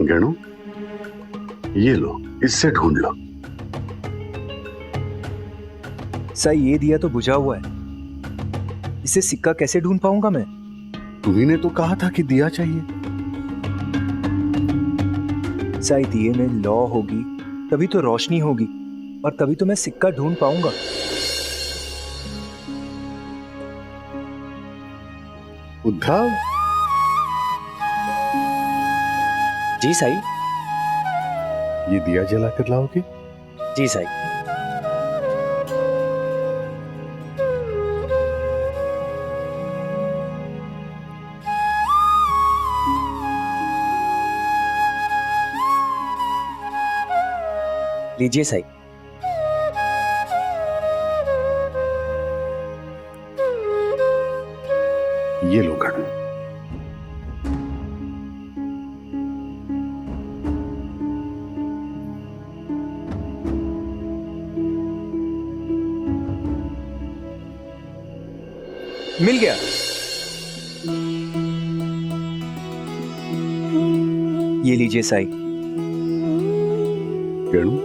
गणू, ये लो, इससे ढूंढ लो। साई, ये दिया तो बुझा हुआ है, इसे सिक्का कैसे ढूंढ पाऊंगा मैं? तुम्ही ने तो कहा था कि दिया चाहिए। साई, दिए में लौ होगी तभी तो रोशनी होगी, और तभी तो मैं सिक्का ढूंढ पाऊंगा। उद्धव, जी साई। ये दिया जला कर लाओगे? जी साई। लीजिए साई। ये लो गणू। मिल गया। ये लीजिए साई। गणू,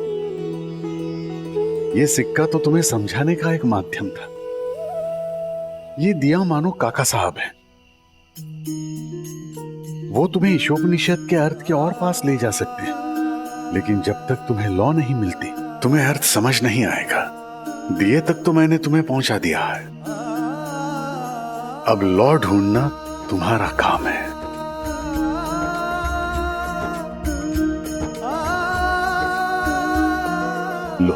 ये सिक्का तो तुम्हें समझाने का एक माध्यम था। ये दिया मानो काका साहब है, वो तुम्हें ईशोपनिषद के अर्थ के और पास ले जा सकते हैं, लेकिन जब तक तुम्हें लौ नहीं मिलती तुम्हें अर्थ समझ नहीं आएगा। दिए तक तो मैंने तुम्हें पहुंचा दिया है, अब लौ ढूंढना तुम्हारा काम है। लो।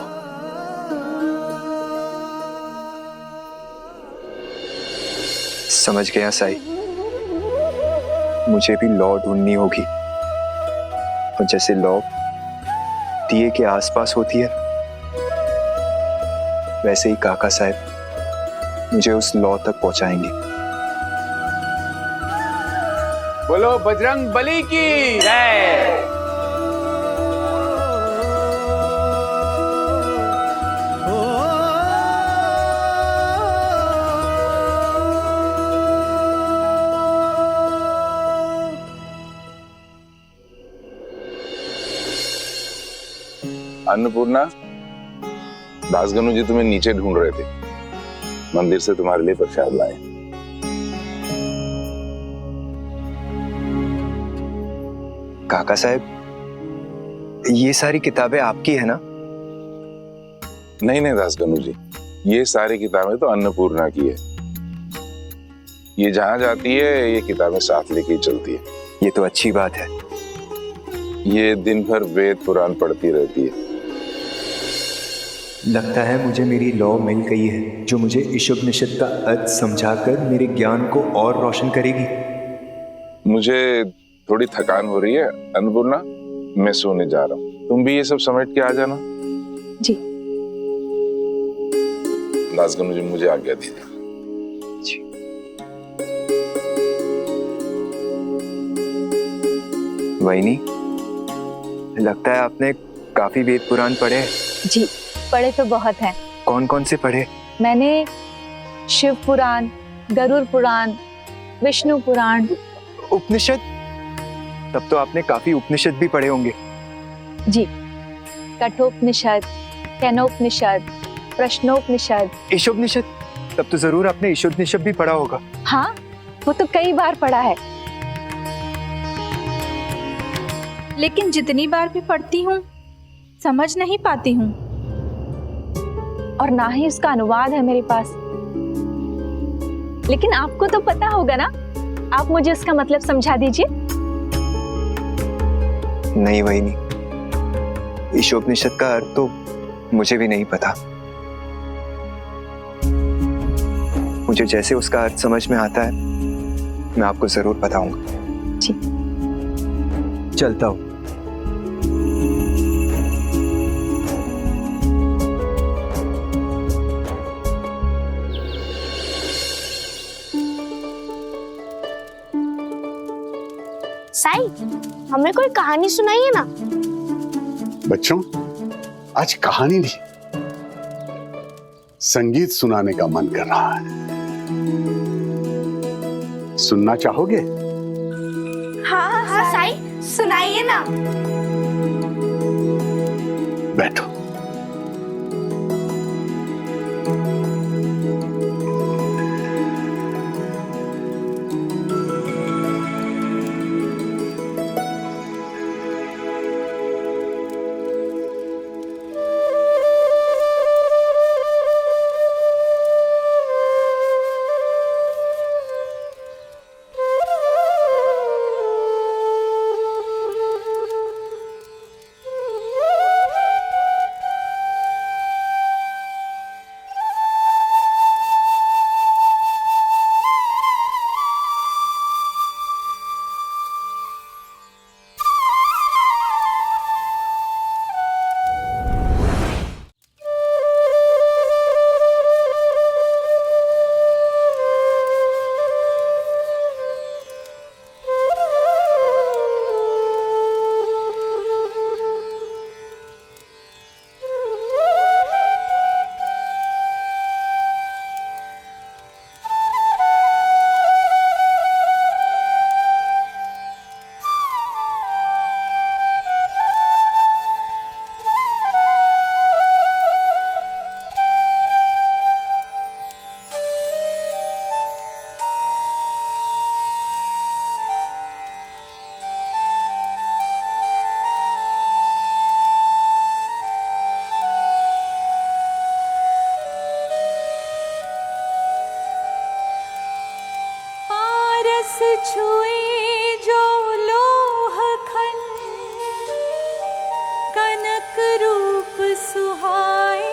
समझ गया साई, मुझे भी लौ ढूंढनी होगी, और जैसे लौ दिए के आसपास होती है, वैसे ही काका साहब मुझे उस लौ तक पहुंचाएंगे। बोलो बजरंग बली की जय। अन्नपूर्णा, दासगनु जी तुम्हें नीचे ढूंढ रहे थे, मंदिर से तुम्हारे लिए प्रसाद लाए। काका साहब, ये सारी किताबें आपकी है ना? नहीं नहीं दासगनु जी, ये सारी किताबें तो अन्नपूर्णा की है। ये जहां जाती है ये किताबें साथ लेके चलती है। ये तो अच्छी बात है। ये दिन भर वेद पुराण पढ़ती रहती है। लगता है मुझे मेरी लौ मिल गई है, जो मुझे ईशोपनिषद का अर्थ समझाकर मेरे ज्ञान को और रोशन करेगी। मुझे थोड़ी थकान हो रही है अन्नपूर्णा, मैं सोने जा रहा हूँ, तुम भी ये सब समेट के आ जाना। जी। दासगनु जी मुझे आज्ञा दीजिए। जी। वहीनी, लगता है आपने काफी वेद पुराण पढ़े हैं। जी, पढ़े तो बहुत हैं। कौन कौन से पढ़े? मैंने शिव पुराण, गरुड़ पुराण, विष्णु पुराण। उपनिषद? तब तो आपने काफी उपनिषद भी पढ़े होंगे। जी, कठोपनिषद, केनोपनिषद, प्रश्नोपनिषद। ईशोपनिषद? तब तो जरूर आपने ईशोपनिषद भी पढ़ा होगा। हाँ, वो तो कई बार पढ़ा है। लेकिन जितनी बार भी पढ़ती हूँ समझ नहीं पाती हूँ, और ना ही उसका अनुवाद है मेरे पास। लेकिन आपको तो पता होगा ना, आप मुझे उसका मतलब समझा दीजिए। नहीं वहीनी, ईशोपनिषद का अर्थ तो मुझे भी नहीं पता। मुझे जैसे उसका अर्थ समझ में आता है मैं आपको जरूर बताऊंगा। जी। चलता हूं। साई, हमें कोई कहानी सुनाइए ना। बच्चों, आज कहानी नहीं, संगीत सुनाने का मन कर रहा है। सुनना चाहोगे? हाँ हाँ साई, सुनाइए ना। बैठो। छुए जो लोह खन, कनक रूप सुहाए,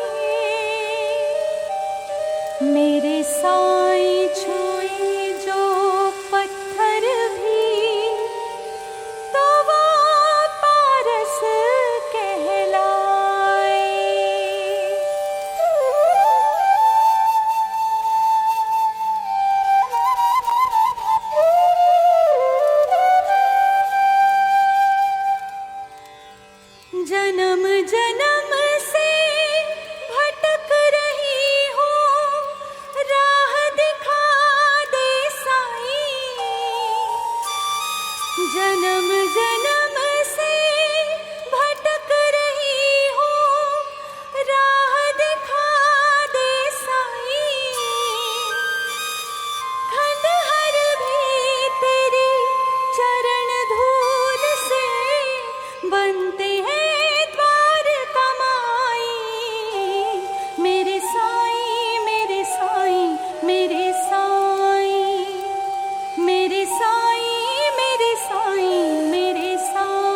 मेरे साईं छुए जो पत्थर भी, तो वो पारस कहलाए। जन्म जन्म से भटक रही हूँ, राह दिखा दे साईं। जन्म जन्म से भटक रही हूँ, राह दिखा दे साईं। खंडहर भी तेरी चरण धूल से बनते हैं मेरे साईं, मेरे साईं, मेरे साईं, मेरे साईं, मेरे साईं, मेरे साईं।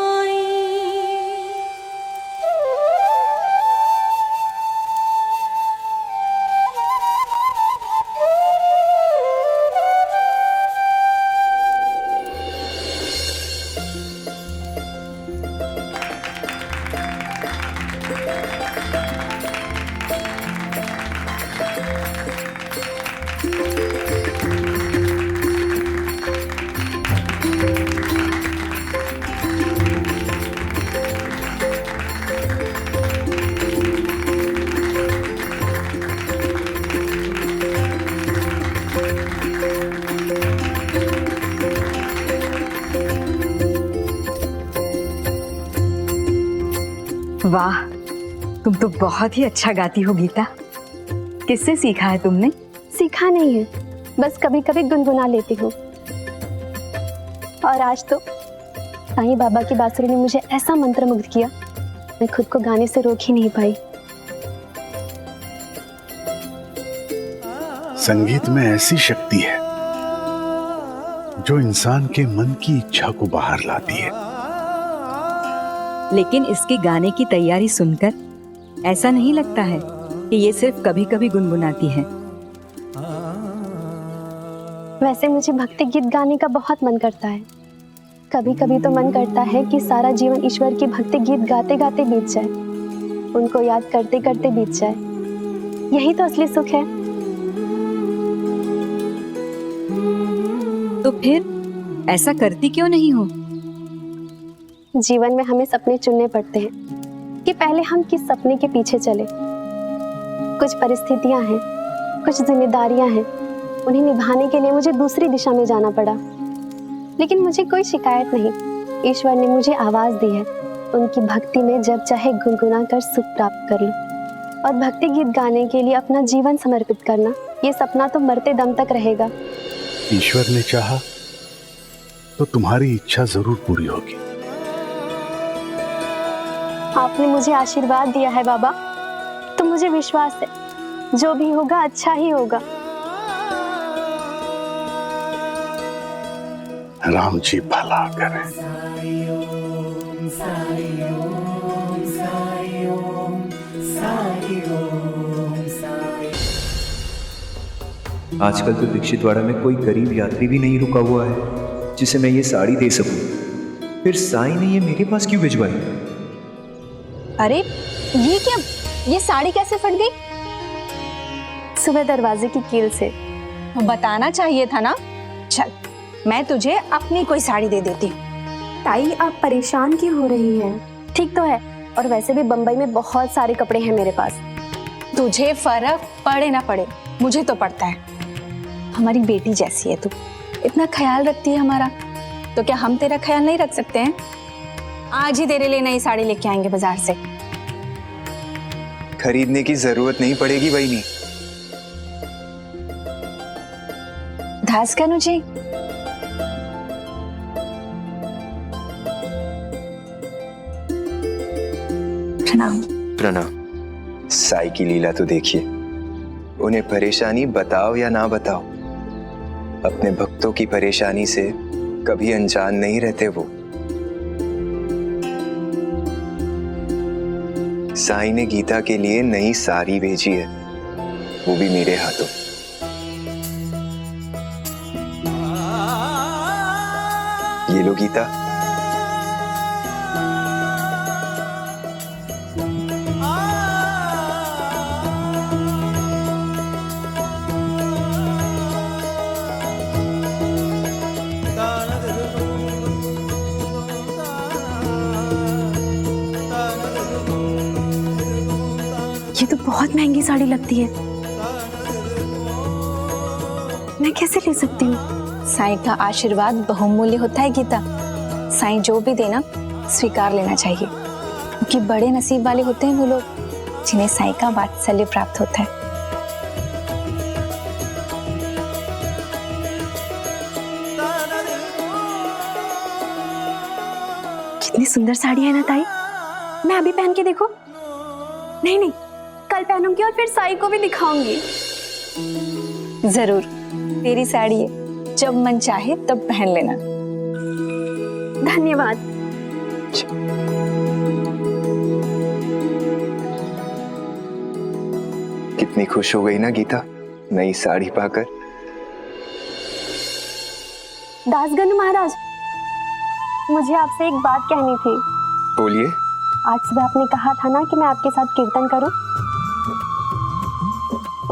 वाह, तुम तो बहुत ही अच्छा गाती हो गीता। किससे सीखा है तुमने? सीखा नहीं है, बस कभी कभी गुनगुना लेती हूँ। और आज तो साईं बाबा की बांसुरी ने मुझे ऐसा मंत्रमुग्ध किया, मैं खुद को गाने से रोक ही नहीं पाई। संगीत में ऐसी शक्ति है जो इंसान के मन की इच्छा को बाहर लाती है। लेकिन इसके गाने की तैयारी सुनकर ऐसा नहीं लगता है कि ये सिर्फ कभी कभी गुनगुनाती है। वैसे मुझे भक्ति गीत गाने का बहुत मन करता है। कभी कभी तो मन करता है कि सारा जीवन ईश्वर की भक्ति गीत गाते गाते बीत जाए, उनको याद करते करते बीत जाए। यही तो असली सुख है। तो फिर ऐसा करती क्यों नहीं हो? जीवन में हमें सपने चुनने पड़ते हैं कि पहले हम किस सपने के पीछे चले। कुछ परिस्थितियां हैं, कुछ जिम्मेदारियां हैं, उन्हें निभाने के लिए मुझे दूसरी दिशा में जाना पड़ा। लेकिन मुझे कोई शिकायत नहीं, ईश्वर ने मुझे आवाज दी है, उनकी भक्ति में जब चाहे गुनगुना कर सुख प्राप्त कर लूं। और भक्ति गीत गाने के लिए अपना जीवन समर्पित करना, ये सपना तो मरते दम तक रहेगा। ईश्वर ने चाहा तो तुम्हारी इच्छा जरूर पूरी होगी। आपने मुझे आशीर्वाद दिया है बाबा, तो मुझे विश्वास है जो भी होगा अच्छा ही होगा। राम जी भला करें। आजकल तो दीक्षितवाड़ा में कोई गरीब यात्री भी नहीं रुका हुआ है जिसे मैं ये साड़ी दे सकूं। फिर साईं ने ये मेरे पास क्यों भिजवाई? अरे ये क्या, ये साड़ी कैसे फट गई? सुबह दरवाजे की कील से। बताना चाहिए था ना। चल मैं तुझे अपनी कोई साड़ी दे देती हूँ। ताई आप परेशान क्यों हो रही हैं? ठीक तो है, और वैसे भी बम्बई में बहुत सारे कपड़े हैं मेरे पास। तुझे फर्क पड़े ना पड़े, मुझे तो पड़ता है। हमारी बेटी जैसी है तू, इतना ख्याल रखती है हमारा, तो क्या हम तेरा ख्याल नहीं रख सकते हैं? आज ही तेरे लिए नई साड़ी लेके आएंगे बाजार से। खरीदने की जरूरत नहीं पड़ेगी बहनी। दास कनु जी, प्रणाम। प्रणाम। साईं की लीला तो देखिए, उन्हें परेशानी बताओ या ना बताओ, अपने भक्तों की परेशानी से कभी अनजान नहीं रहते वो। साईं ने गीता के लिए नई साड़ी भेजी है, वो भी मेरे हाथों। ये लो गीता। ये तो बहुत महंगी साड़ी लगती है, मैं कैसे ले सकती हूँ? साईं का आशीर्वाद बहुमूल्य होता है गीता। साईं जो भी देना स्वीकार लेना चाहिए, क्योंकि बड़े नसीब वाले होते हैं वो लोग जिन्हें साईं का वात्सल्य प्राप्त होता है। कितनी सुंदर साड़ी है ना ताई, मैं अभी पहन के देखो। नहीं नहीं, कल पहनूंगी और फिर साई को भी दिखाऊंगी। जरूर, तेरी साड़ी है, जब मन चाहे तब पहन लेना। धन्यवाद। कितनी खुश हो गई ना गीता नई साड़ी पाकर। दासगनु महाराज, मुझे आपसे एक बात कहनी थी। बोलिए। आज सुबह आपने कहा था ना कि मैं आपके साथ कीर्तन करूं।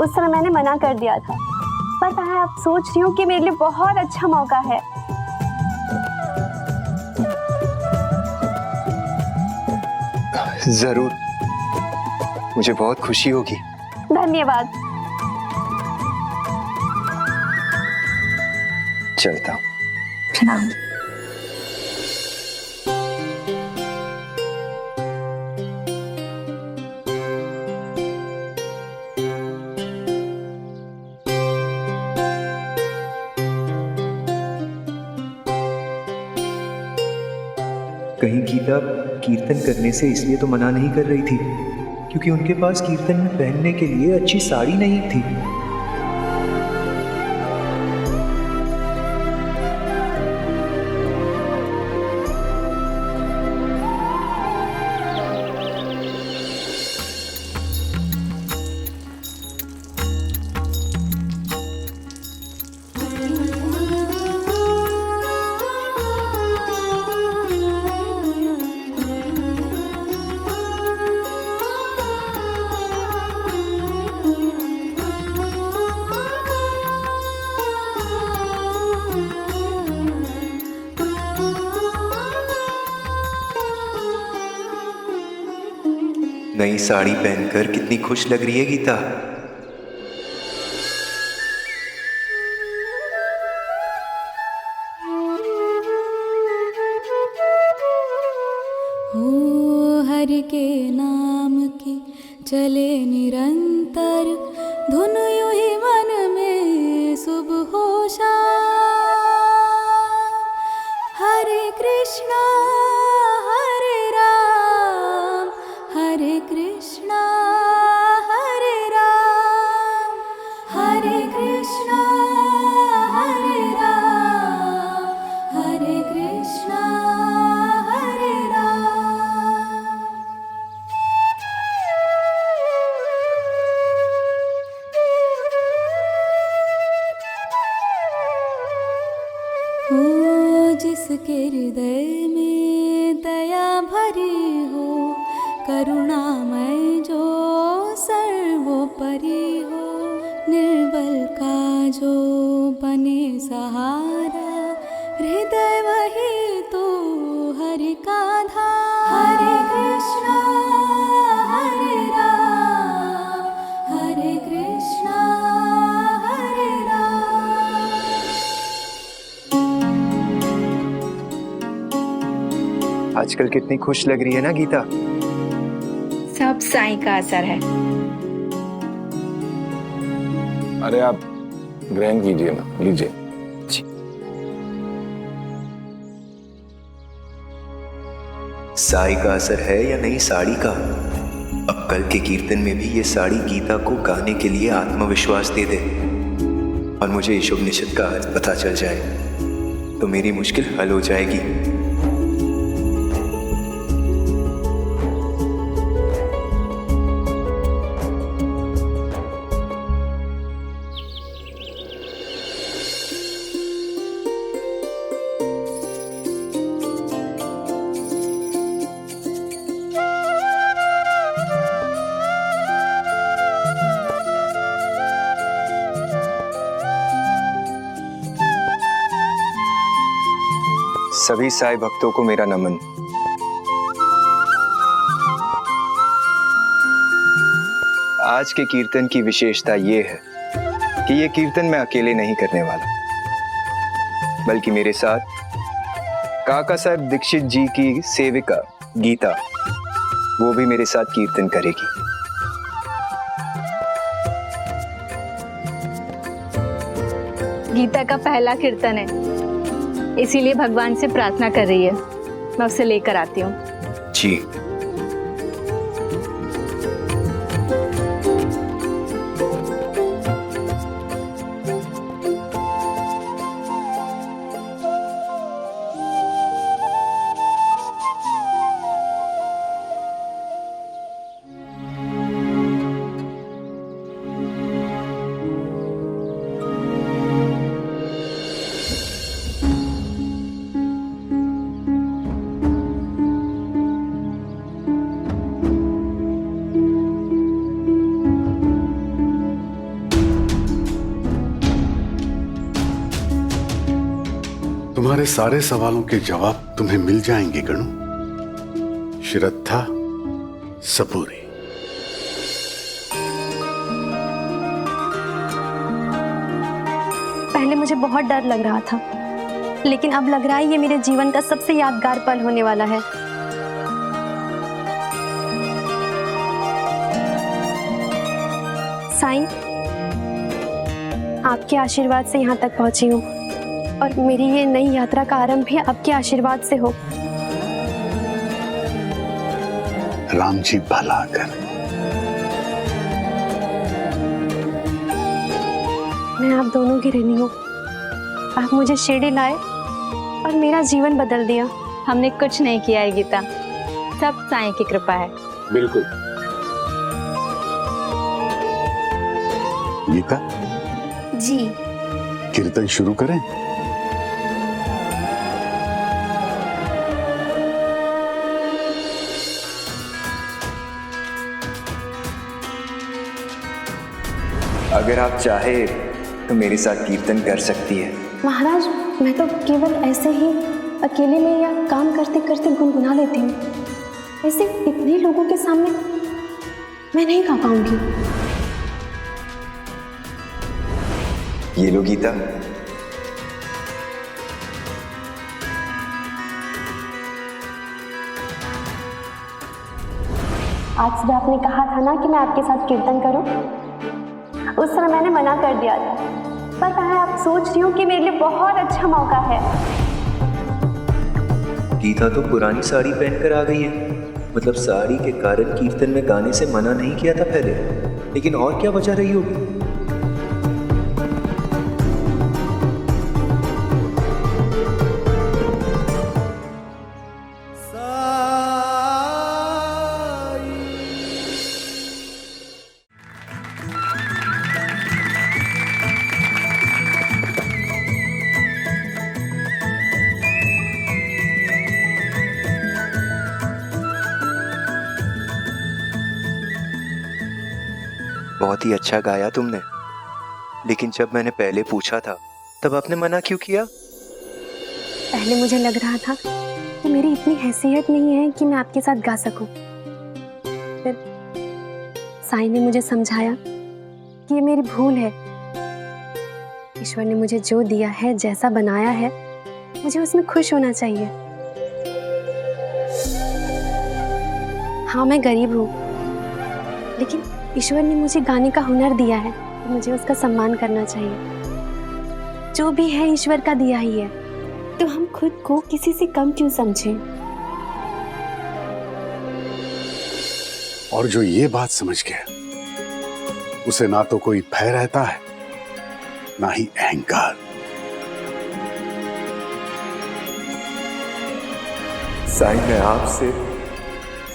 उस समय मैंने मना कर दिया था, पर मैं अब सोच रही हूँ कि मेरे लिए बहुत अच्छा मौका है। जरूर, मुझे बहुत खुशी होगी। धन्यवाद। चलता हूँ। प्रणाम। कहीं गीता कीर्तन करने से इसलिए तो मना नहीं कर रही थी क्योंकि उनके पास कीर्तन में पहनने के लिए अच्छी साड़ी नहीं थी। नई साड़ी पहनकर कितनी खुश लग रही है गीता। चले निरंतर धुन यूं ही मन में सुबह हो शाम। हरे कृष्णा हरे राम हरे कृष्णा हरे राम हरे कृष्णा हरे राम हरे कृष्णा हरे राम। ओ जिसके हृदय में दया भरी हो, करुणामय जो सर्वोपरि हो, निर्बल का जो बने सहारा, हृदय वही तो हरि का धाम। हरे कृष्णा हरे राम हरे कृष्णा हरे राम। आजकल कितनी खुश लग रही है ना गीता। सब साईं का असर है। अरे आप ग्रहण कीजिए ना, लीजिए। साई का असर है या नहीं साड़ी का। अब कल के कीर्तन में भी ये साड़ी गीता को गाने के लिए आत्मविश्वास दे दे और मुझे ईश उपनिषद का अर्थ पता चल जाए तो मेरी मुश्किल हल हो जाएगी। सभी साई भक्तों को मेरा नमन। आज के कीर्तन की विशेषता ये है कि ये कीर्तन मैं अकेले नहीं करने वाला, बल्कि मेरे साथ काका साहब दीक्षित जी की सेविका गीता, वो भी मेरे साथ कीर्तन करेगी। गीता का पहला कीर्तन है, इसीलिए भगवान से प्रार्थना कर रही है। मैं उसे लेकर आती हूँ। जी। तुम्हारे सारे सवालों के जवाब तुम्हें मिल जाएंगे गणु। श्रद्धा सपूरी। पहले मुझे बहुत डर लग रहा था, लेकिन अब लग रहा है ये मेरे जीवन का सबसे यादगार पल होने वाला है। साईं, आपके आशीर्वाद से यहाँ तक पहुंची हूँ और मेरी ये नई यात्रा का आरंभ भी आपके आशीर्वाद से हो। राम जी भला कर। मैं आप दोनों की ऋणी हूँ। आप मुझे शिरडी लाए और मेरा जीवन बदल दिया। हमने कुछ नहीं किया है गीता, सब साईं की कृपा है। बिल्कुल। गीता जी। कीर्तन शुरू करें? अगर आप चाहे तो मेरे साथ कीर्तन कर सकती है। महाराज, मैं तो केवल ऐसे ही अकेले में या काम करते करते गुनगुना लेती हूँ। ऐसे इतने लोगों के सामने मैं नहीं गा पाऊंगी। ये लो गीता। आज सुबह आपने कहा था ना कि मैं आपके साथ कीर्तन करूं। उस समय मैंने मना कर दिया था, पर मैं अब सोच रही हूँ कि मेरे लिए बहुत अच्छा मौका है। गीता तो पुरानी साड़ी पहनकर आ गई है, मतलब साड़ी के कारण कीर्तन में गाने से मना नहीं किया था पहले, लेकिन और क्या वजह रही होगी? बहुत ही अच्छा गाया तुमने, लेकिन जब मैंने पहले पूछा था तब आपने मना क्यों किया? पहले मुझे लग रहा था कि मेरी इतनी हैसियत नहीं है कि मैं आपके साथ गा सकूं। फिर साईं ने मुझे समझाया कि ये मेरी भूल है। ईश्वर ने मुझे जो दिया है, जैसा बनाया है, मुझे उसमें खुश होना चाहिए। हाँ, मैं गरीब हूँ, लेकिन ईश्वर ने मुझे गाने का हुनर दिया है, तो मुझे उसका सम्मान करना चाहिए। जो भी है ईश्वर का दिया ही है, तो हम खुद को किसी से कम क्यों समझें? और जो ये बात समझ गया, उसे ना तो कोई भय रहता है, ना ही अहंकार। साईं, मैं आपसे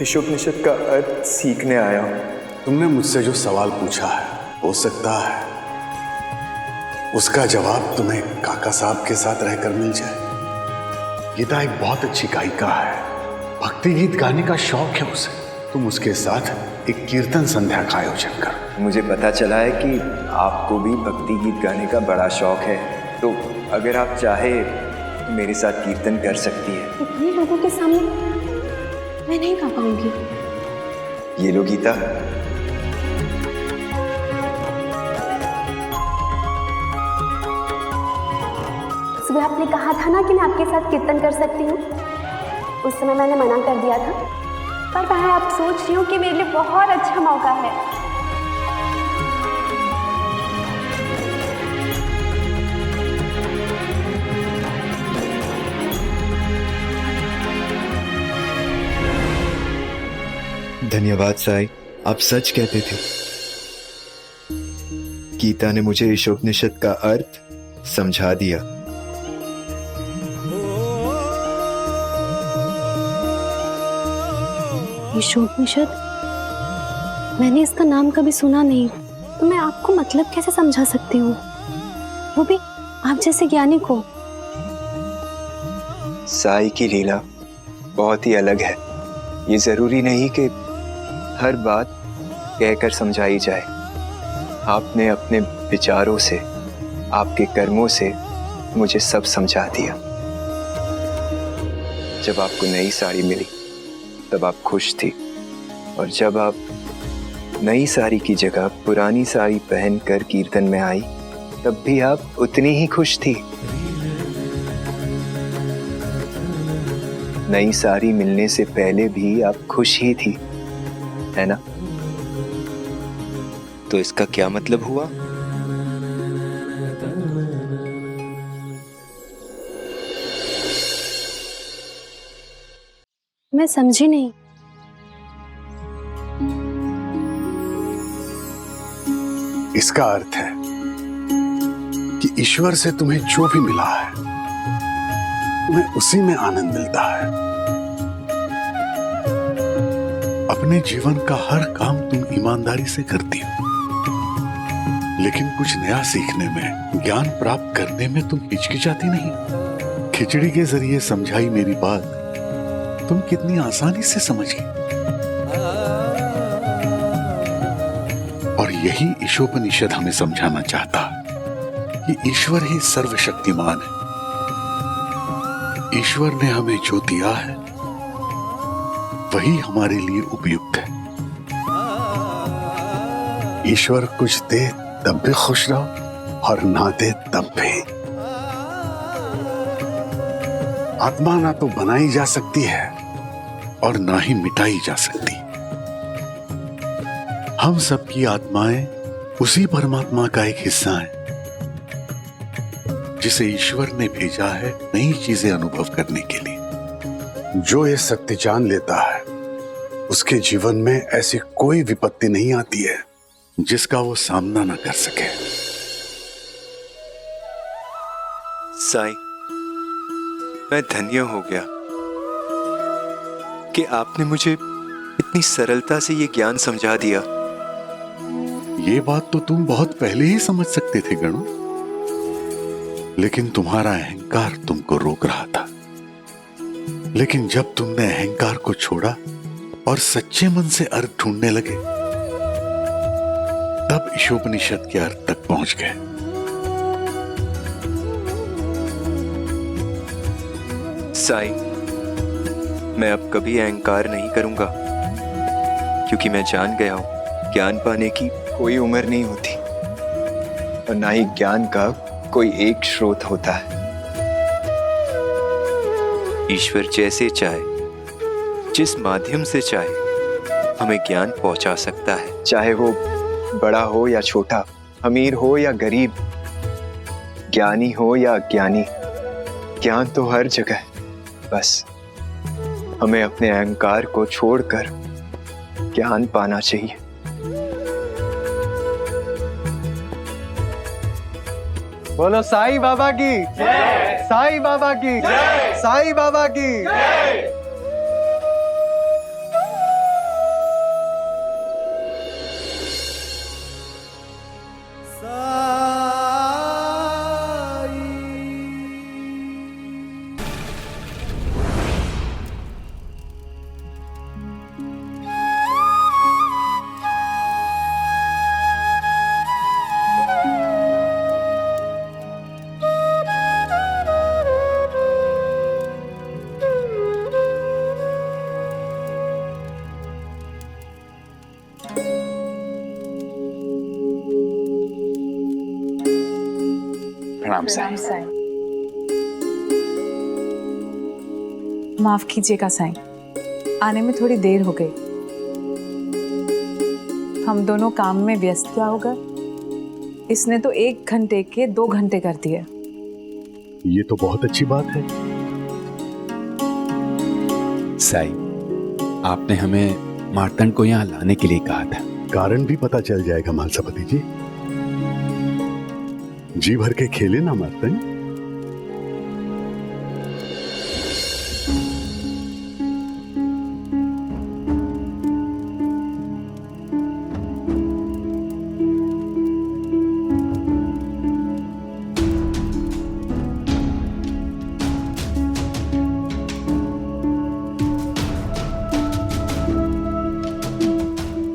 ईशोपनिषद का अर्थ सीखने आया हूँ। तुमने मुझसे जो सवाल पूछा है, हो सकता है उसका जवाब तुम्हें काका साहब के साथ रहकर मिल जाए। गीता एक बहुत अच्छी गायिका है, भक्ति गीत गाने का शौक है उसे। तुम उसके साथ एक कीर्तन संध्या का आयोजन करो। मुझे पता चला है कि आपको भी भक्ति गीत गाने का बड़ा शौक है, तो अगर आप चाहे तो मेरे साथ कीर्तन कर सकती है। इतने लोगों के सामने मैं नहीं गा पाऊंगी। ये लो गीता। सुबह आपने कहा था ना कि मैं आपके साथ कीर्तन कर सकती हूँ। उस समय मैंने मना कर दिया था, पर मैं अब सोच रही हूँ कि मेरे लिए बहुत अच्छा मौका है। धन्यवाद साईं, आप सच कहते थे। गीता ने मुझे ईशोपनिषद का अर्थ समझा दिया। ईशोपनिषद? मैंने इसका नाम कभी सुना नहीं, तो मैं आपको मतलब कैसे समझा सकती हूँ, वो भी आप जैसे ज्ञानी को। साईं की लीला बहुत ही अलग है। ये जरूरी नहीं कि हर बात कहकर समझाई जाए। आपने अपने विचारों से, आपके कर्मों से मुझे सब समझा दिया। जब आपको नई साड़ी मिली तब आप खुश थी, और जब आप नई साड़ी की जगह पुरानी साड़ी पहनकर कीर्तन में आई तब भी आप उतनी ही खुश थी। नई साड़ी मिलने से पहले भी आप खुश ही थी, है ना? तो इसका क्या मतलब हुआ? मैं समझी नहीं। इसका अर्थ है कि ईश्वर से तुम्हें जो भी मिला है, तुम्हें उसी में आनंद मिलता है। अपने जीवन का हर काम तुम ईमानदारी से करती हो, लेकिन कुछ नया सीखने में, ज्ञान प्राप्त करने में तुम हिचकिचाती नहीं। खिचड़ी के जरिए समझाई मेरी बात तुम कितनी आसानी से समझ गई। और यही ईशोपनिषद हमें समझाना चाहता कि ईश्वर ही सर्वशक्तिमान है। ईश्वर ने हमें जो दिया है वही हमारे लिए उपयुक्त है। ईश्वर कुछ दे तब भी खुश रहो, और ना दे तब भी। आत्मा ना तो बनाई जा सकती है और ना ही मिटाई जा सकती। हम सबकी आत्माएं उसी परमात्मा का एक हिस्सा हैं, जिसे ईश्वर ने भेजा है नई चीजें अनुभव करने के लिए। जो ये सत्य जान लेता है उसके जीवन में ऐसी कोई विपत्ति नहीं आती है जिसका वो सामना ना कर सके। साईं, मैं धन्य हो गया कि आपने मुझे इतनी सरलता से ये ज्ञान समझा दिया। ये बात तो तुम बहुत पहले ही समझ सकते थे गणु, लेकिन तुम्हारा अहंकार तुमको रोक रहा था। लेकिन जब तुमने अहंकार को छोड़ा और सच्चे मन से अर्थ ढूंढने लगे, तब ईशोपनिषद के अर्थ तक पहुंच गए। साईं, मैं अब कभी अहंकार नहीं करूंगा, क्योंकि मैं जान गया हूं ज्ञान पाने की कोई उम्र नहीं होती और ना ही ज्ञान का कोई एक स्रोत होता है। ईश्वर जैसे चाहे, जिस माध्यम से चाहे, हमें ज्ञान पहुंचा सकता है, चाहे वो बड़ा हो या छोटा, अमीर हो या गरीब, ज्ञानी हो या अज्ञानी। ज्ञान तो हर जगह है। बस हमें अपने अहंकार को छोड़कर ज्ञान पाना चाहिए। बोलो साईं बाबा की जय, साईं बाबा की जय, साईं बाबा की जय। प्रणाम साईं। माफ कीजिएगा साईं, आने में थोड़ी देर हो गई। हम दोनों काम में व्यस्त क्या हो गए। इसने तो 1 घंटे के 2 घंटे कर दिए। ये तो बहुत अच्छी बात है। साईं, आपने हमें मार्तंड को यहाँ लाने के लिए कहा था। कारण भी पता चल जाएगा मालसापति जी। जी भर के खेले ना मार्तंड।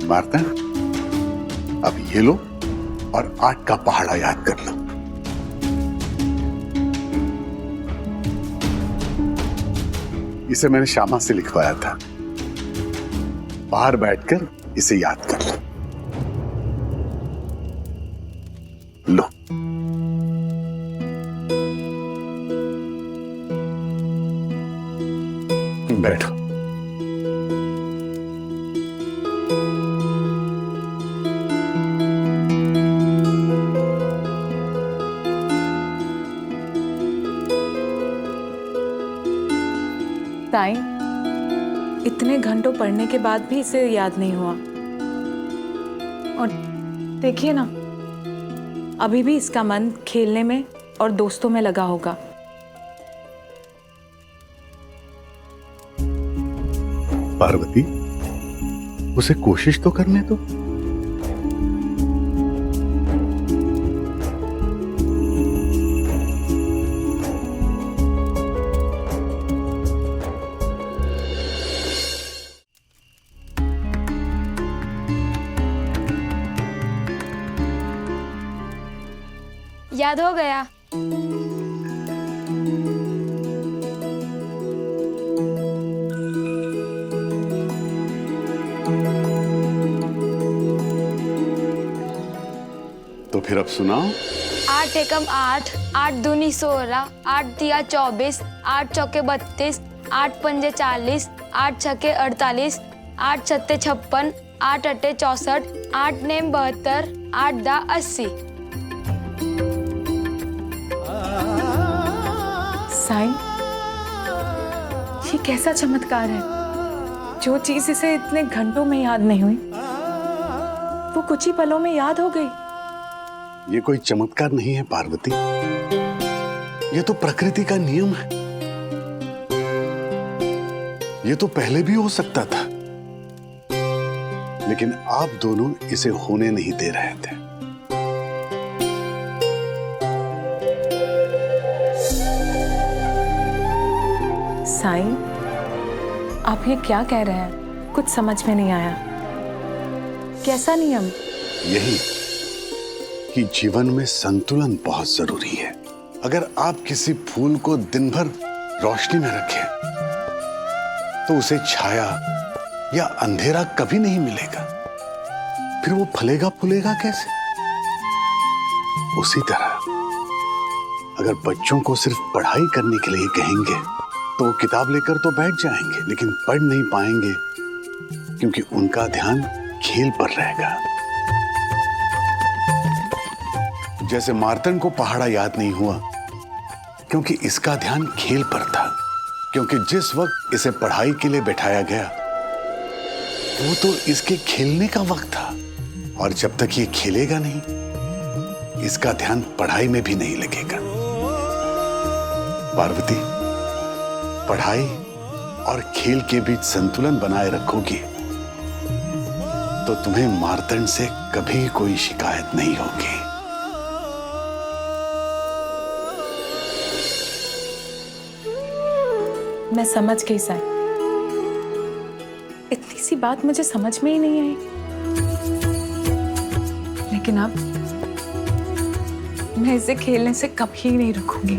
मार्तंड, अब ये लो और 8 का पहाड़ा याद कर लो। इसे मैंने श्यामा से लिखवाया था। बाहर बैठकर इसे याद कर लो। बैठो। साईं, इतने घंटों पढ़ने के बाद भी इसे याद नहीं हुआ। और देखिए ना, अभी भी इसका मन खेलने में और दोस्तों में लगा होगा। पार्वती, उसे कोशिश तो करने दो। याद हो गया। तो फिर अब सुनाओ। 8 एकम 8, 8 दूनी 16, 8 तिया 24, 8 चौके 32, 8 पंजे 40, 8 छक्के 48, 8 छत्ते 56, 8 अट्टे 64, 8 नेम 72, 8 दा 80। साईं, ये कैसा चमत्कार है? जो चीज इसे इतने घंटों में याद नहीं हुई, वो कुछ ही पलों में याद हो गई। ये कोई चमत्कार नहीं है पार्वती, ये तो प्रकृति का नियम है। ये तो पहले भी हो सकता था, लेकिन आप दोनों इसे होने नहीं दे रहे थे। साईं, आप ये क्या कह रहे हैं? कुछ समझ में नहीं आया। कैसा नियम? यही कि जीवन में संतुलन बहुत जरूरी है। अगर आप किसी फूल को दिन भर रोशनी में रखें तो उसे छाया या अंधेरा कभी नहीं मिलेगा, फिर वो फलेगा फूलेगा कैसे? उसी तरह अगर बच्चों को सिर्फ पढ़ाई करने के लिए कहेंगे तो वो किताब लेकर तो बैठ जाएंगे, लेकिन पढ़ नहीं पाएंगे क्योंकि उनका ध्यान खेल पर रहेगा। जैसे मार्तंड को पहाड़ा याद नहीं हुआ क्योंकि इसका ध्यान खेल पर था, क्योंकि जिस वक्त इसे पढ़ाई के लिए बैठाया गया वो तो इसके खेलने का वक्त था, और जब तक ये खेलेगा नहीं इसका ध्यान पढ़ाई में भी नहीं लगेगा। पार्वती, पढ़ाई और खेल के बीच संतुलन बनाए रखोगी तो तुम्हें मार्तंड से कभी कोई शिकायत नहीं होगी। मैं समझ गई साईं। इतनी सी बात मुझे समझ में ही नहीं आई, लेकिन अब मैं इसे खेलने से कभी नहीं रुकूंगी।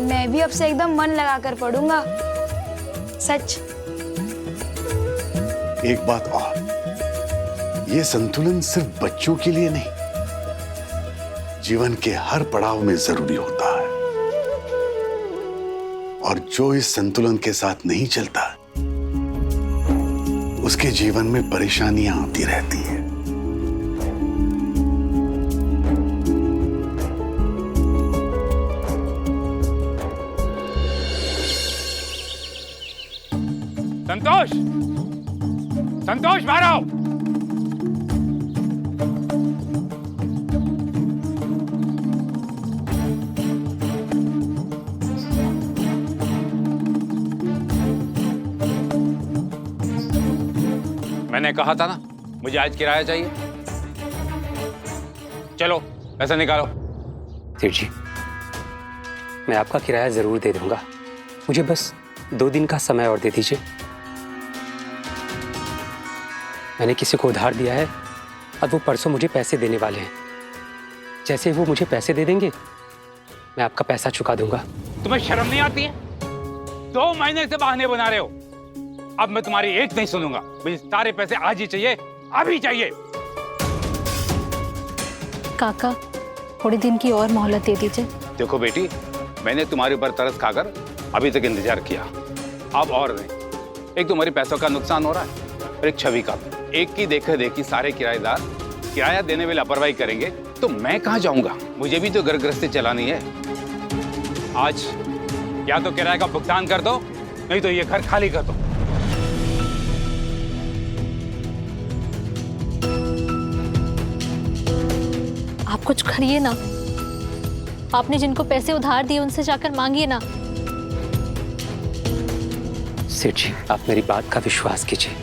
मैं भी अब से एकदम मन लगाकर पढ़ूंगा, सच। एक बात और, ये संतुलन सिर्फ बच्चों के लिए नहीं, जीवन के हर पड़ाव में जरूरी होता है। और जो इस संतुलन के साथ नहीं चलता उसके जीवन में परेशानियां आती रहती हैं। संतोष, संतोष बाहर आओ। मैंने कहा था ना, मुझे आज किराया चाहिए। चलो पैसा निकालो। सेठ जी, मैं आपका किराया जरूर दे दूंगा, मुझे बस 2 दिन का समय और दे दीजिए। मैंने किसी को उधार दिया है और वो परसों मुझे पैसे देने वाले हैं। जैसे वो मुझे पैसे दे देंगे मैं आपका पैसा चुका दूंगा। तुम्हें शर्म नहीं आती है? 2 महीने से बहाने बना रहे हो। अब मैं तुम्हारी एक नहीं सुनूंगा। मुझे सारे पैसे आज ही चाहिए, अभी चाहिए। काका, थोड़ी दिन की और मोहलत दे दीजिए। देखो बेटी, मैंने तुम्हारे ऊपर तरस खाकर अभी तक इंतजार किया, अब और नहीं। एक तुम्हारे पैसों का नुकसान हो रहा है और एक छवि का। एक की देखा देखी सारे किराएदार किराया देने में लापरवाही करेंगे तो मैं कहाँ जाऊंगा? मुझे भी तो घर गृहस्थी चलानी है। आज या तो किराए का भुगतान कर दो, नहीं तो ये घर खाली कर दो। आप कुछ करिए ना, आपने जिनको पैसे उधार दिए उनसे जाकर मांगिए ना। सेठ जी, आप मेरी बात का विश्वास कीजिए।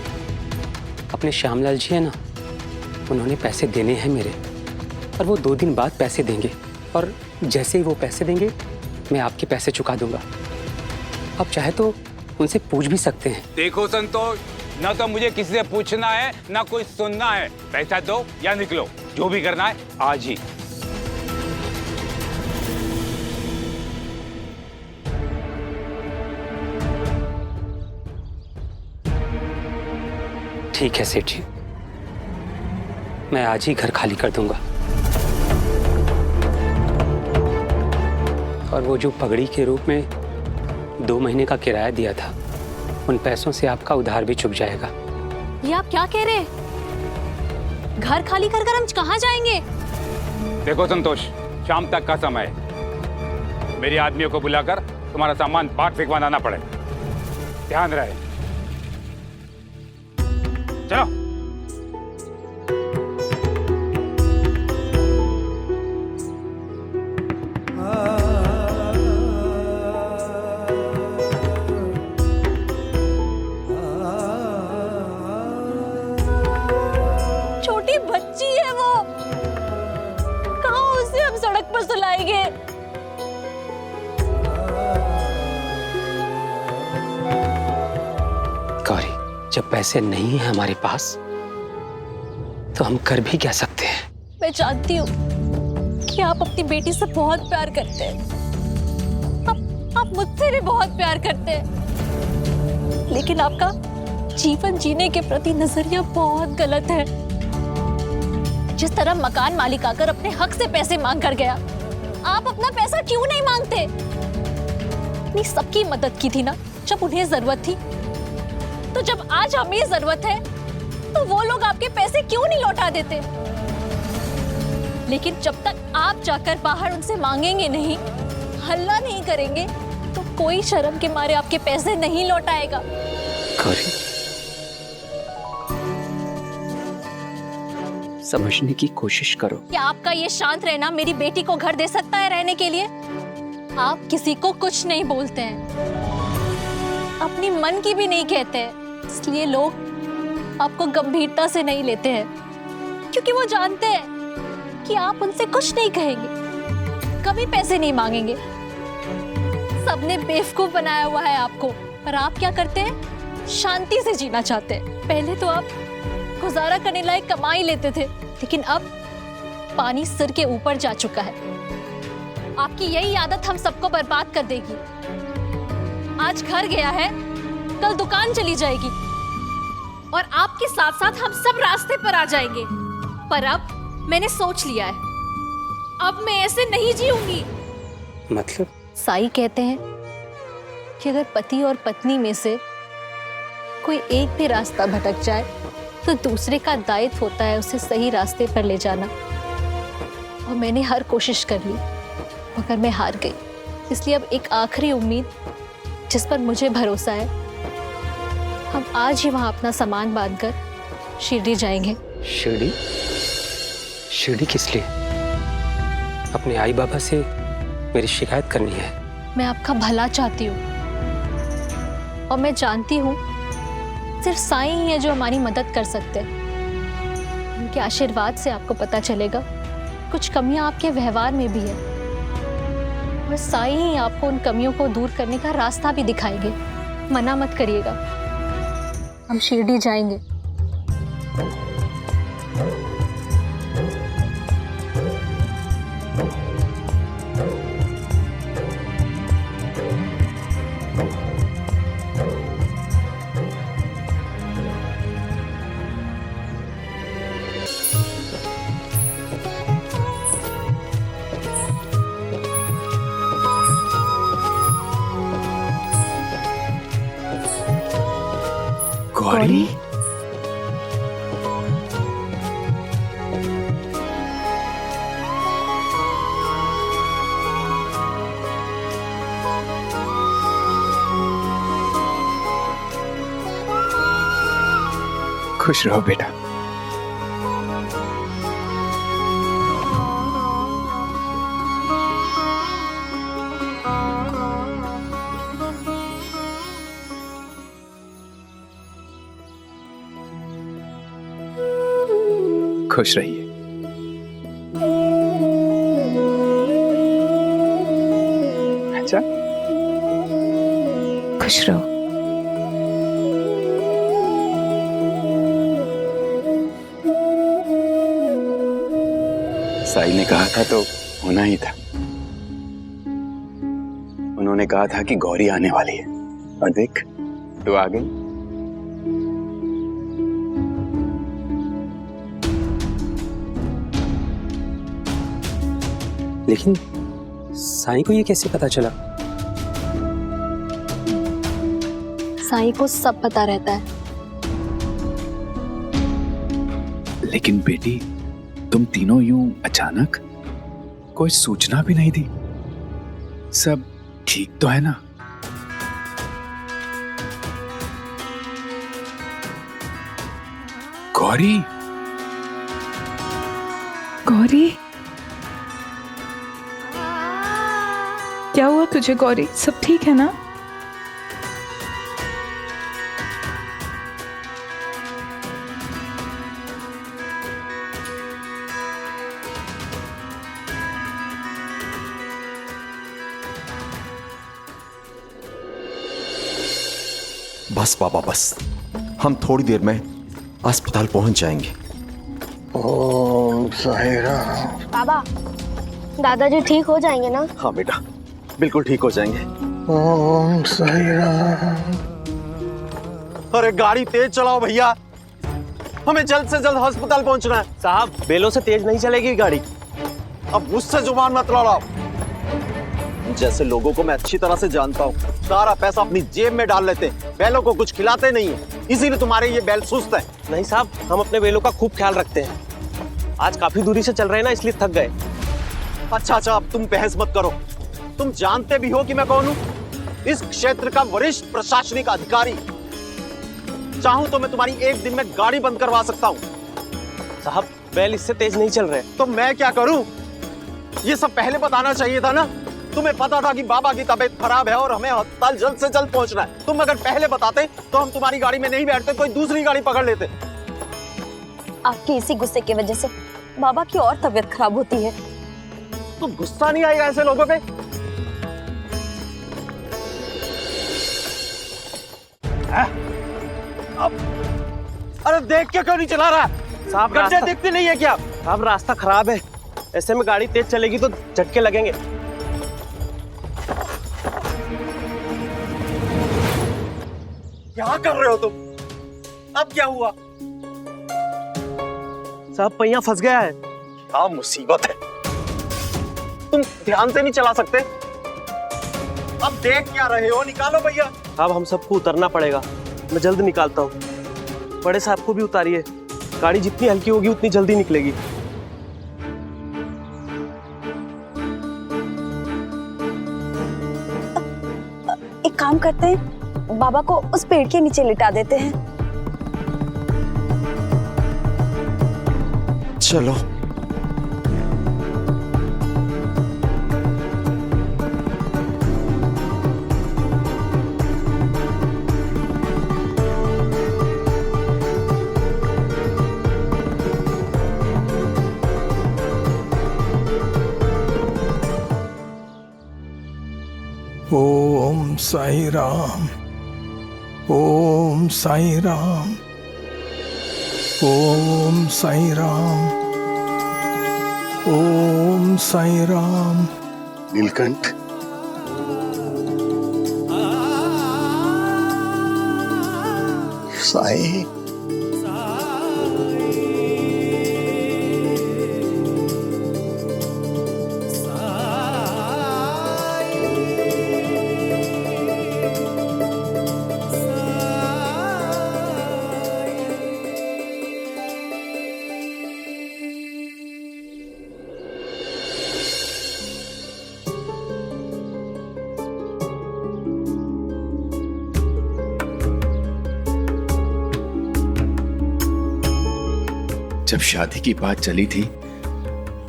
अपने श्यामलाल जी है ना, उन्होंने पैसे देने हैं मेरे, और वो 2 दिन बाद पैसे देंगे, और जैसे ही वो पैसे देंगे मैं आपके पैसे चुका दूंगा। आप चाहे तो उनसे पूछ भी सकते हैं। देखो संतोष, ना तो मुझे किसी से पूछना है ना कोई सुनना है। पैसा दो या निकलो, जो भी करना है आज ही। ठीक है सेठ जी, मैं आज ही घर खाली कर दूंगा। और वो जो पगड़ी के रूप में 2 महीने का किराया दिया था, उन पैसों से आपका उधार भी चुक जाएगा। ये आप क्या कह रहे हैं? घर खाली कर कर हम कहाँ जाएंगे? देखो संतोष, शाम तक का समय है। मेरे आदमियों को बुलाकर तुम्हारा सामान बाहर फेंकवाना ना पड़े। ध्यान रहे। चलो। छोटी बच्ची है वो, कहाँ उसे हम सड़क पर सुलाएंगे? गौरी, जब पैसे नहीं है हमारे पास तो हम कर भी क्या सकते हैं? मैं जानती हूँ कि आप अपनी बेटी से बहुत प्यार करते हैं। आप मुझसे भी बहुत प्यार करते हैं, लेकिन आपका जीवन जीने के प्रति नजरिया बहुत गलत है। जिस तरह मकान मालिक आकर अपने हक से पैसे मांग कर गया, आप अपना पैसा क्यों नहीं मांगते? अपनी सबकी मदद की थी ना जब उन्हें जरूरत थी, तो जब आज हमें जरूरत है तो वो लोग आपके पैसे क्यों नहीं लौटा देते? लेकिन जब तक आप जाकर बाहर उनसे मांगेंगे नहीं, हल्ला नहीं करेंगे, तो कोई शर्म के मारे आपके पैसे नहीं लौटाएगा। गौरी, समझने की कोशिश करो। क्या आपका ये शांत रहना मेरी बेटी को घर दे सकता है रहने के लिए? आप किसी को कुछ नहीं बोलते हैं, अपनी मन की भी नहीं कहते हैं, इसलिए लोग आपको गंभीरता से नहीं लेते हैं, क्योंकि वो जानते हैं कि आप उनसे कुछ नहीं कहेंगे, कभी पैसे नहीं मांगेंगे। सबने बेवकूफ बनाया हुआ है आपको, पर आप क्या करते हैं? शांति से जीना चाहते हैं। पहले तो आप गुजारा करने लायक कमा ही लेते थे, लेकिन अब पानी सिर के ऊपर जा चुका है। आपकी यही आदत हम सबको बर्बाद कर देगी। आज घर गया है, कल दुकान चली जाएगी, और आपके साथ साथ हम सब रास्ते पर आ जाएंगे। पर अब मैंने सोच लिया है, अब मैं ऐसे नहीं जीऊंगी। मतलब? साई कहते हैं कि अगर पति और पत्नी में से कोई एक भी रास्ता भटक जाए तो दूसरे का दायित्व होता है उसे सही रास्ते पर ले जाना। और मैंने हर कोशिश कर ली, मगर मैं हार गई। इसलिए अब एक आखिरी उम्मीद जिस पर मुझे भरोसा है, हम आज ही वहां अपना सामान बांधकर शिरडी जाएंगे। शिरडी? शिरडी किस लिए? अपने आई बाबा से मेरी शिकायत करनी है। मैं आपका भला चाहती हूँ, और मैं जानती हूँ सिर्फ साईं ही है जो हमारी मदद कर सकते हैं। उनके आशीर्वाद से आपको पता चलेगा कुछ कमियां आपके व्यवहार में भी है, और साईं ही आपको उन कमियों को दूर करने का रास्ता भी दिखाएंगे। मना मत करिएगा, हम शिरडी जाएंगे। गौरी, खुश रहो बेटा। खुश रहिए। अच्छा, खुश रहो। साई ने कहा था तो होना ही था। उन्होंने कहा था कि गौरी आने वाली है, और देख तू आ गई। लेकिन साईं को ये कैसे पता चला? साईं को सब पता रहता है। लेकिन बेटी, तुम तीनों यूं अचानक, कोई सूचना भी नहीं दी। सब ठीक तो है ना? गौरी, गौरी, क्या हुआ तुझे गौरी? सब ठीक है ना? बस बाबा बस, हम थोड़ी देर में अस्पताल पहुंच जाएंगे। ओम साईं राम। बाबा, दादाजी ठीक हो जाएंगे ना? हाँ बेटा, बिल्कुल ठीक हो जाएंगे। ओम साईं राम। अरे गाड़ी तेज चलाओ भैया, हमें जल्द से जल्द अस्पताल पहुंचना है। साहब, बेलों से तेज नहीं चलेगी गाड़ी। अब मुझसे जुबान मत लड़ाओ। जैसे लोगों को मैं अच्छी तरह से जानता हूँ, सारा पैसा अपनी जेब में डाल लेते, बैलों को कुछ खिलाते नहीं है, इसीलिए तुम्हारे ये बैल सुस्त है। नहीं साहब, हम अपने बेलों का खूब ख्याल रखते हैं। आज काफी दूरी से चल रहे हैं ना, इसलिए थक गए। अच्छा, अब तुम बहस मत करो। तुम जानते भी हो कि मैं कौन हूँ? इस क्षेत्र का वरिष्ठ प्रशासनिक अधिकारी। चाहूं तो मैं तुम्हारी एक दिन में गाड़ी बंद करवा सकता हूँ। साहब, बैल इससे तेज नहीं चल रहे। तो मैं क्या करूं? ये सब पहले बताना चाहिए था ना। तुम्हें पता था कि बाबा की तबीयत खराब है और हमें अस्पताल जल्द से जल्द पहुंचना है। तुम अगर पहले बताते तो हम तुम्हारी गाड़ी में नहीं बैठते, कोई दूसरी गाड़ी पकड़ लेते। आपके इसी गुस्से की वजह से बाबा की और तबीयत खराब होती है। तो गुस्सा नहीं आएगा ऐसे लोगों पे? अरे देख के क्यों नहीं चला रहा? साहब, गड्ढे दिखते नहीं है क्या? साहब, रास्ता खराब है, ऐसे में गाड़ी तेज चलेगी तो झटके लगेंगे। क्या कर रहे हो तुम? अब क्या हुआ? साहब, पहिया फंस गया है। क्या मुसीबत है? तुम ध्यान से नहीं चला सकते? अब देख क्या रहे हो? निकालो भैया। साहब, हम सबको उतरना पड़ेगा, मैं जल्द निकालता हूँ। बड़े साहब को भी उतारिए, गाड़ी जितनी हल्की होगी उतनी जल्दी निकलेगी। एक काम करते हैं, बाबा को उस पेड़ के नीचे लिटा देते हैं। चलो। ओम साईं राम, ओम साईं राम, ओम साईं राम, ओम साईं राम। नीलकंठ, साईं, जब शादी की बात चली थी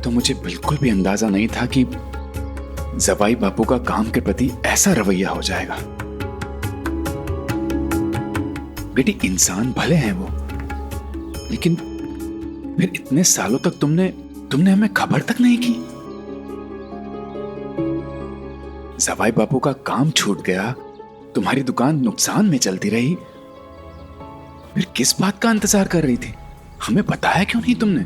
तो मुझे बिल्कुल भी अंदाजा नहीं था कि जवाई बापू का काम के प्रति ऐसा रवैया हो जाएगा। बेटी, इंसान भले हैं वो, लेकिन फिर इतने सालों तक तुमने हमें खबर तक नहीं की। जवाई बापू का काम छूट गया, तुम्हारी दुकान नुकसान में चलती रही, फिर किस बात का इंतजार कर रही थी? हमें बताया क्यों नहीं तुमने?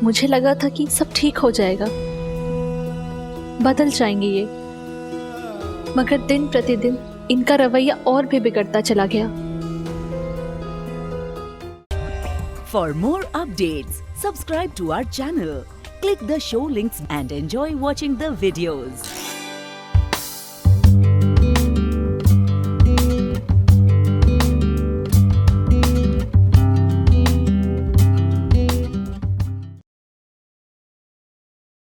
मुझे लगा था कि सब ठीक हो जाएगा, बदल जाएंगे ये, मगर दिन प्रतिदिन इनका रवैया और भी बिगड़ता चला गया। For more updates, subscribe to our channel, Click the show links and enjoy watching the videos.